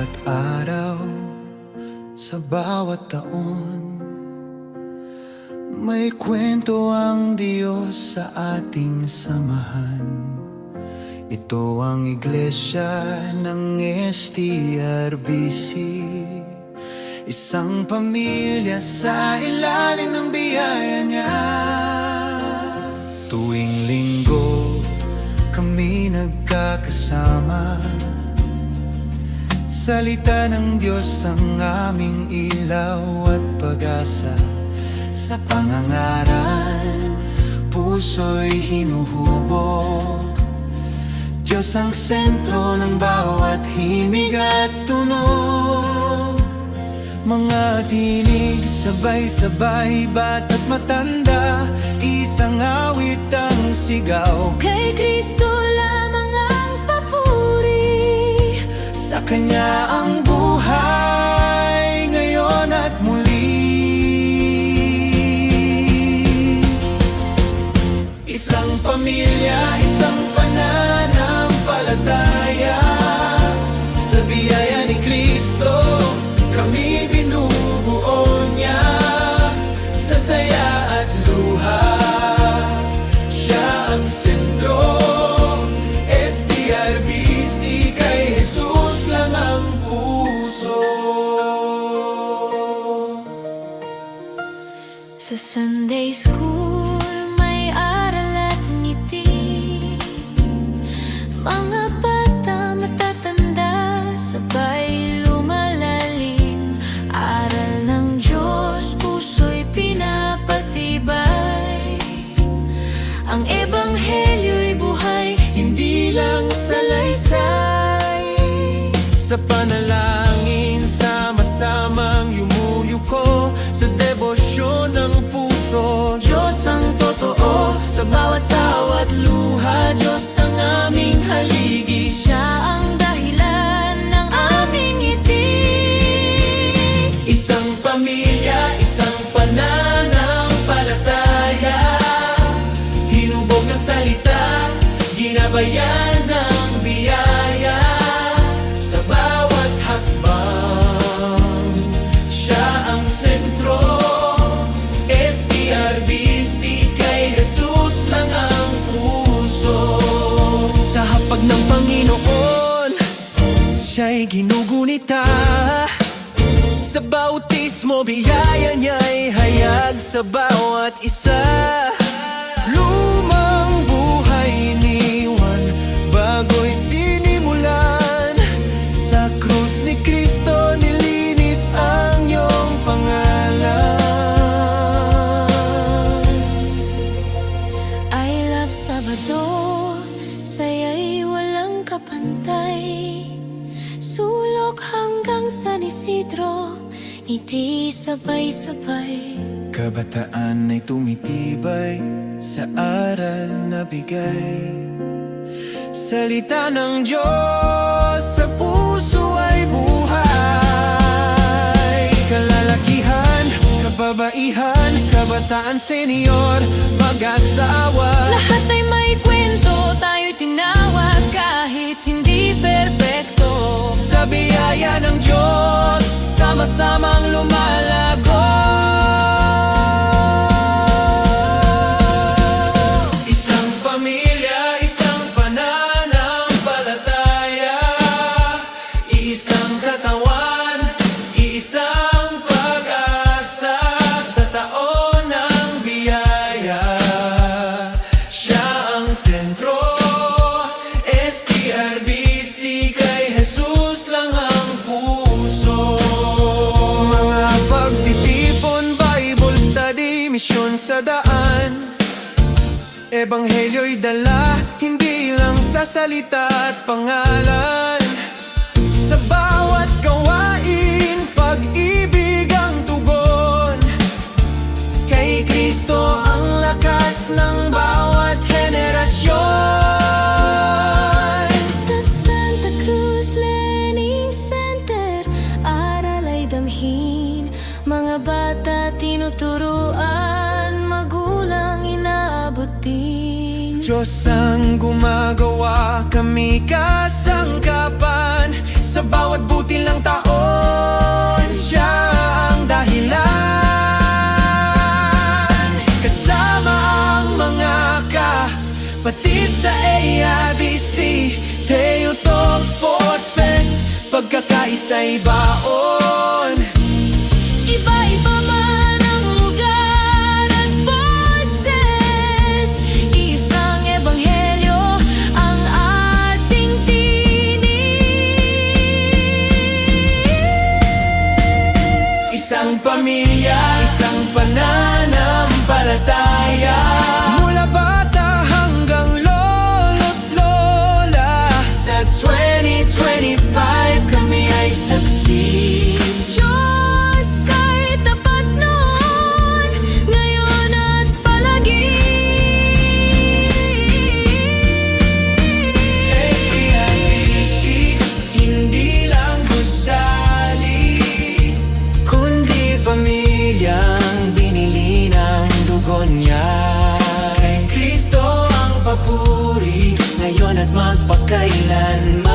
bawat araw, sa bawat taon, may kwento ang Diyos sa ating samahan. Ito ang iglesia ng STRBC, isang pamilya sa ilalim ng biyaya niya. Tuwing linggo kami nagkakasama, salita ng Diyos ang aming ilaw at pag-asa. Sa pangangaral, puso'y hinuhubog, Diyos ang sentro ng bawat himig at tunog. Mga tinig, sabay-sabay, bata't matanda, isang awit ang sigaw. Kay Kristo lamang ang papuri, sa Kanya ang buhay ngayon at muli. Isang pamilya, isang pananampalataya, sa biyaya ni Kristo kami binubuo niya. Sa saya at luha, siya ang sentro. STRBC, kay Jesus lang ang puso. sa Sunday School may aral at ngiti, mga bata matatanda sabay lumalalim. Aral ng Diyos, puso'y pinapatibay. Ang ebanghelyo'y buhay, Hindi lang salaysay. Sa panalangin, sama-samang yumuyuko, sa debosyon ng puso, Diyos ang totoo. sa bawat tawa at luha, Diyos ang aming haligi. Siya ang dahilan ng aming ngiti. Isang pamilya, isang pananampalataya, hinubog ng salita, ginabayan ng biyaya. Sa bawat hakbang, siya ang sentro. STRBC, kay Jesus lang ang puso. Sa hapag ng Panginoon, siya'y ginugunita. Sa bautismo, biyaya niya'y hayag sa bawat isa. Lumang buhay iniwan, bago'y sinimulan. Sa krus ni Kristo nilinis ang iyong pangalan. I love Sabado, saya'y walang kapantay. Sulok hanggang San Isidro, ngiti sabay-sabay. Kabataan ay tumitibay sa aral na bigay. Salita ng Diyos sa puso ay buhay. Kalalakihan, kababaihan, kabataan, senyor, mag-asawa. Lahat ay may kwento, tayo'y tinawag kahit hindi perpekto. Sa biyaya ng Diyos, sama-samang lumalago. Isang pamilya, isang pananampalataya, iisang katawan, iisang pag-asa. Sa taon ng biyaya, siya ang sentro. STRBC, kay Jesus lang ang puso. Mga pagtitipon, Bible study, misyon sa daan, ebanghelyo'y dala, hindi lang sa salita at pangalan. Sa bawat gawain, pag-ibig ang tugon. Kay Kristo ang lakas ng bawat henerasyon. Sa Santa Cruz Learning Center, aral ay damhin, mga bata tinuturuan, magulang inaabot din. Diyos ang gumagawa, kami kasangkapan. Sa bawat buti mabuti lang taon, siya ang dahilan. Kasama ang mga kapatid sa AIBC, Teo Talk Sports Fest, pagkakaisa'y baon. Iba-iba man ang lugar at boses, isang ebanghelyo ang ating tinig. Isang pamilya, isang pananampalataya, mula bata hanggang lolo't lola. Sa 2025 kami ay saksi. Diyos ay tapat noon, ngayon at palagi. AIBC, hindi lang gusali, kundi pamilyang binili ng dugo niya. Kay Kristo ang papuri, ngayon at magpakailanman.